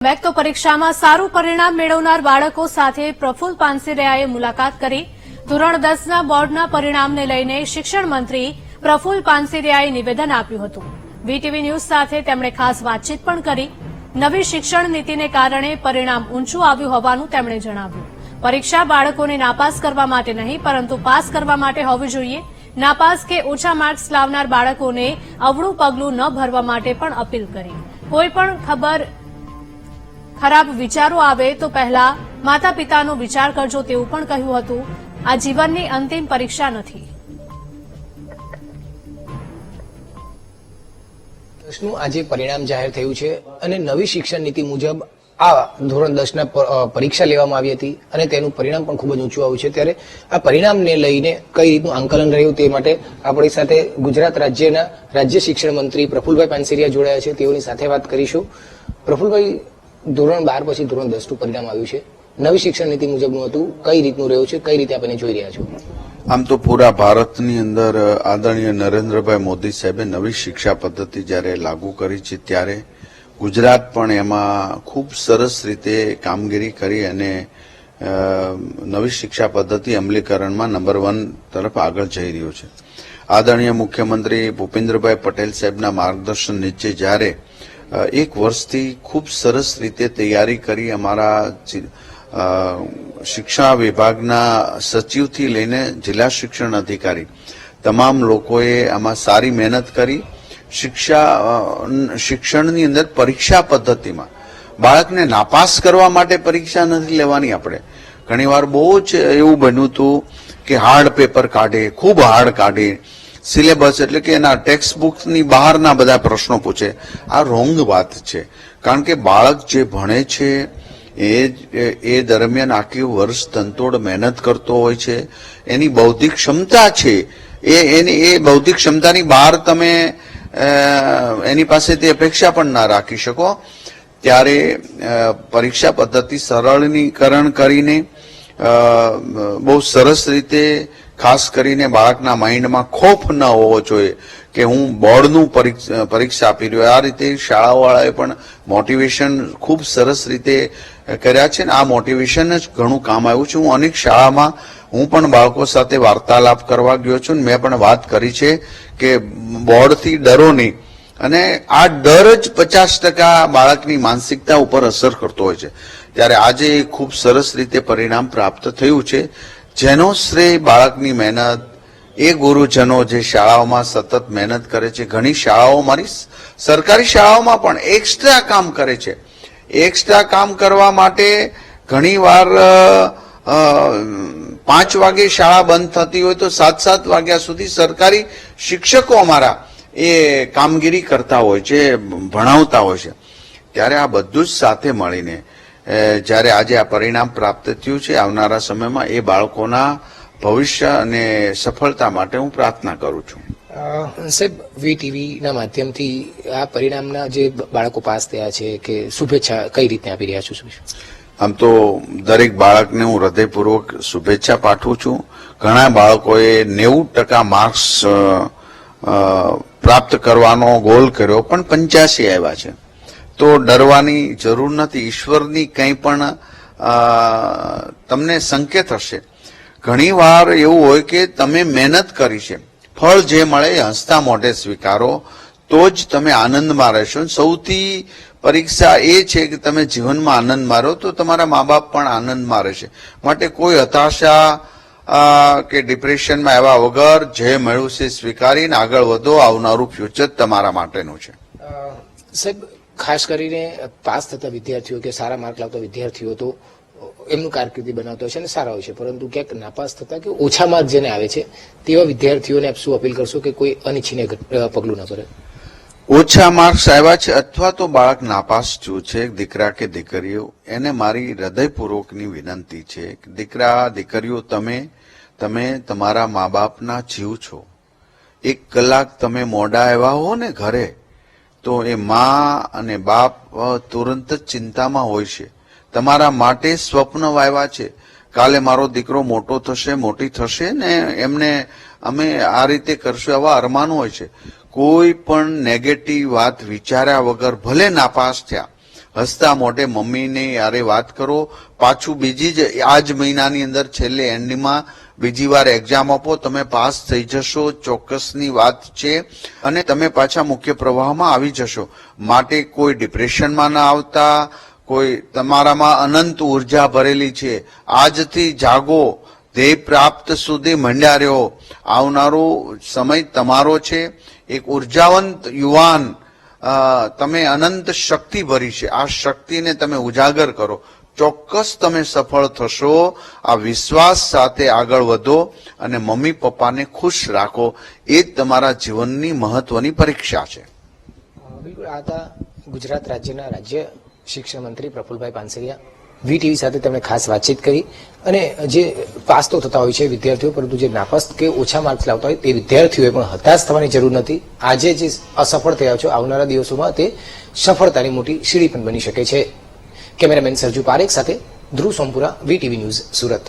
Make તો પરીક્ષામાં સારું પરિણામ મેળવનાર બાળકો સાથે પ્રફુલ્લ પાનસેરિયાએ મુલાકાત કરી ધોરણ 10ના બોર્ડના પરિણામને લઈને શિક્ષણ મંત્રી પ્રફુલ્લ પાનસેરિયાએ નિવેદન આપ્યું હતું। વીટીવી ન્યૂઝ સાથે તેમણે ખાસ વાતચીત પણ કરી। નવી શિક્ષણ નીતિને કારણે પરિણામ ઊંચું આવ્યું હોવાનું તેમણે જણાવ્યું। પરીક્ષા બાળકોને નાપાસ કરવા માટે નહીં પરંતુ પાસ કરવા માટે હોવી જોઈએ। નાપાસ કે ઓછા માર્ક્સ લાવનાર બાળકોને અવળું પગલું ન ભરવા માટે પણ અપીલ કરી। કોઈપણ ખરાબ વિચારો આવે તો પહેલા માતા પિતાનો વિચાર કરજો તેવું પણ કહ્યું હતું। આ જીવનની અંતિમ પરીક્ષા નથી। આજે પરિણામ જાહેર થયું છે અને નવી શિક્ષણ નીતિ મુજબ આ ધોરણ 10ના પરીક્ષા લેવામાં આવી હતી અને તેનું પરિણામ પણ ખૂબ જ ઊંચું આવ્યું છે। ત્યારે આ પરિણામને લઈને કઈ રીતનું આંકલન રહ્યું તે માટે આપણી સાથે ગુજરાત રાજ્યના રાજ્ય શિક્ષણ મંત્રી પ્રફુલ્લભાઈ પાનસેરિયા જોડાયા છે। તેઓની સાથે વાત કરીશું। પ્રફુલ્લભાઈ, ધોરણ 12 પછી ધોરણ 10નું પરિણામ આવ્યું છે, નવી શિક્ષણ નીતિ મુજબનું હતું, કઈ રીતનું રહ્યું છે, કઈ રીતે આપણે જોઈ રહ્યા છો? આમ તો પૂરા ભારતની અંદર આદરણીય નરેન્દ્રભાઈ મોદી સાહેબે નવી શિક્ષા પદ્ધતિ જ્યારે લાગુ કરી છે ત્યારે ગુજરાત પણ એમાં ખૂબ સરસ રીતે કામગીરી કરી અને નવી શિક્ષા પદ્ધતિ અમલીકરણમાં નંબર 1 તરફ આગળ જઈ રહ્યો છે। આદરણીય મુખ્યમંત્રી ભૂપેન્દ્રભાઈ પટેલ સાહેબના માર્ગદર્શન નીચે જ્યારે એક વર્ષથી ખૂબ સરસ રીતે તૈયારી કરી અમારા શિક્ષા વિભાગના સચિવથી લઈને જિલ્લા શિક્ષણ અધિકારી તમામ લોકોએ આમાં સારી મહેનત કરી। શિક્ષણની અંદર પરીક્ષા પદ્ધતિમાં બાળકને નાપાસ કરવા માટે પરીક્ષા નથી લેવાની। આપણે ઘણીવાર બહુ જ એવું બન્યું હતું કે હાર્ડ પેપર કાઢે, ખૂબ હાર્ડ કાઢે, સિલેબસ એટલે કે એના ટેક્સ્ટ બુકની બહારના બધા પ્રશ્નો પૂછે। આ રોંગ વાત છે, કારણ કે બાળક જે ભણે છે એ દરમિયાન આખી વર્ષ તનતોડ મહેનત કરતો હોય છે, એની બૌદ્ધિક ક્ષમતા છે, એ બૌદ્ધિક ક્ષમતાની બહાર તમે એની પાસેથી અપેક્ષા પણ ના રાખી શકો। ત્યારે પરીક્ષા પદ્ધતિ સરળીકરણ કરીને બહુ સરસ રીતે ખાસ કરીને બાળકના માઇન્ડમાં ખોફ ન હોવો જોઈએ કે હું બોર્ડનું પરીક્ષા આપી રહ્યો। આ રીતે શાળાવાળાએ પણ મોટિવેશન ખૂબ સરસ રીતે કર્યા છે ને આ મોટિવેશન જ ઘણું કામ આવ્યું છે। હું અનેક શાળામાં હું પણ બાળકો સાથે વાર્તાલાપ કરવા ગયો છું ને મેં પણ વાત કરી છે કે બોર્ડથી ડરો નહીં, અને આ ડર જ 50% બાળકની માનસિકતા ઉપર અસર કરતો હોય છે। ત્યારે આજે ખૂબ સરસ રીતે પરિણામ પ્રાપ્ત થયું છે, જેનો શ્રેય બાળકની મહેનત, એ ગુરુજનો જે શાળાઓમાં સતત મહેનત કરે છે। ઘણી શાળાઓ, મારી સરકારી શાળાઓમાં પણ એક્સ્ટ્રા કામ કરે છે। એક્સ્ટ્રા કામ કરવા માટે ઘણીવાર 5 વાગે શાળા બંધ થતી હોય તો 7 વાગ્યા સુધી સરકારી શિક્ષકો અમારા એ કામગીરી કરતા હોય છે, ભણાવતા હોય છે। ત્યારે આ બધું જ સાથે મળીને જ્યારે આજે આ પરિણામ પ્રાપ્ત થયું છે, આવનારા સમયમાં એ બાળકોના ભવિષ્ય અને સફળતા માટે હું પ્રાર્થના કરું છું। સાહેબ, વીટીવીના માધ્યમથી આ પરિણામના જે બાળકો પાસ થયા છે કે શુભેચ્છા કઈ રીતે આપી રહ્યા છો? આમ તો દરેક બાળકને હું હૃદયપૂર્વક શુભેચ્છા પાઠવું છું। ઘણા બાળકોએ 90% માર્ક્સ પ્રાપ્ત કરવાનો ગોલ કર્યો પણ 85 આવ્યા છે, તો ડરવાની જરૂર નથી। ઈશ્વરની કંઈ પણ તમને સંકેત હશે। ઘણી વાર એવું હોય કે તમે મહેનત કરી છે, ફળ જે મળે એ હસતા મોઢે સ્વીકારો તો જ તમે આનંદમાં રહેશો। સૌથી પરીક્ષા એ છે કે તમે જીવનમાં આનંદ મારો તો તમારા મા બાપ પણ આનંદમાં રહેશે। માટે કોઈ હતાશા કે ડિપ્રેશનમાં આવ્યા વગર જે મળ્યું છે સ્વીકારીને આગળ વધો। આવનારું ફ્યુચર તમારા માટેનું છે। સાહેબ, ખાસ કરીને પાસ થતા વિદ્યાર્થીઓ કે સારા માર્ક લાવતા વિદ્યાર્થીઓ તો એમનું કારકિર્દી બનાવતા હોય છે અને સારા હોય છે, પરંતુ ક્યાંક નાપાસ થતા કે ઓછા માર્ક જેને આવે છે તેવા વિદ્યાર્થીઓને આપ શું અપીલ કરશો કે કોઈ અનિચ્છનીય પગલું ન કરે? ઓછા માર્ક્સ આવ્યા છે અથવા તો બાળક નાપાસ થયું છે, દીકરા કે દીકરીઓ, એને મારી હૃદયપૂર્વકની વિનંતી છે કે દીકરા દીકરીઓ, તમે તમારા મા બાપના જીવ છો। 1 કલાક તમે મોડા આવ્યા હો ને ઘરે તો એ મા અને બાપ તુરંત જ ચિંતામાં હોય છે। તમારા માટે સ્વપ્ન વાવ્યા છે, કાલે મારો દીકરો મોટો થશે, મોટી થશે ને એમને અમે આ રીતે કરશું, આવા અરમાન હોય છે। કોઈ પણ નેગેટિવ વાત વિચાર્યા વગર ભલે નાપાસ થયા હસતા મોઢે મમ્મીને યારે વાત કરો. પાછું બીજી જ આ જ મહિનાની અંદર છેલ્લે એન્ડિંગમાં બીજી વાર એક્ઝામ આપો, તમે પાસ થઈ જશો, ચોક્કસની વાત છે, અને તમે પાછા મુખ્ય પ્રવાહમાં આવી જશો. માટે કોઈ ડિપ્રેશનમાં ના આવતા, કોઈ તમારામાં અનંત ઉર્જા ભરેલી છે. આજથી જાગો, ધ્યેય પ્રાપ્ત સુધી મંડ્યા રહ્યો. આવનારો સમય તમારો છે. એક ઉર્જાવંત યુવાન, તમે અનંત શક્તિ ભરી છે. આ શક્તિને તમે ઉજાગર કરો. ચોક્કસ તમે સફળ થશો. આ વિશ્વાસ સાથે આગળ વધો અને મમ્મી પપ્પાને ખુશ રાખો. એ જ તમારા જીવનની મહત્વની પરીક્ષા છે. બિલકુલ, આ હતા ગુજરાત રાજ્યના રાજ્ય શિક્ષણ મંત્રી પ્રફુલભાઈ પાનસરિયા. વીટીવી સાથે તેમણે ખાસ વાતચીત કરી અને જે પાસ તો થતા હોય છે વિદ્યાર્થીઓ, પરંતુ જે નાપાસ કે ઓછા માર્ક્સ લાવતા હોય તે વિદ્યાર્થીઓએ પણ હતાશ થવાની જરૂર નથી. આજે જે અસફળ થયા છો, આવનારા દિવસોમાં તે સફળતાની મોટી સીડી પણ બની શકે છે. કેમેરામેન સરજુ પારેખ સાથે ધ્રુવ સોમપુરા, વીટીવી ન્યૂઝ, સુરત.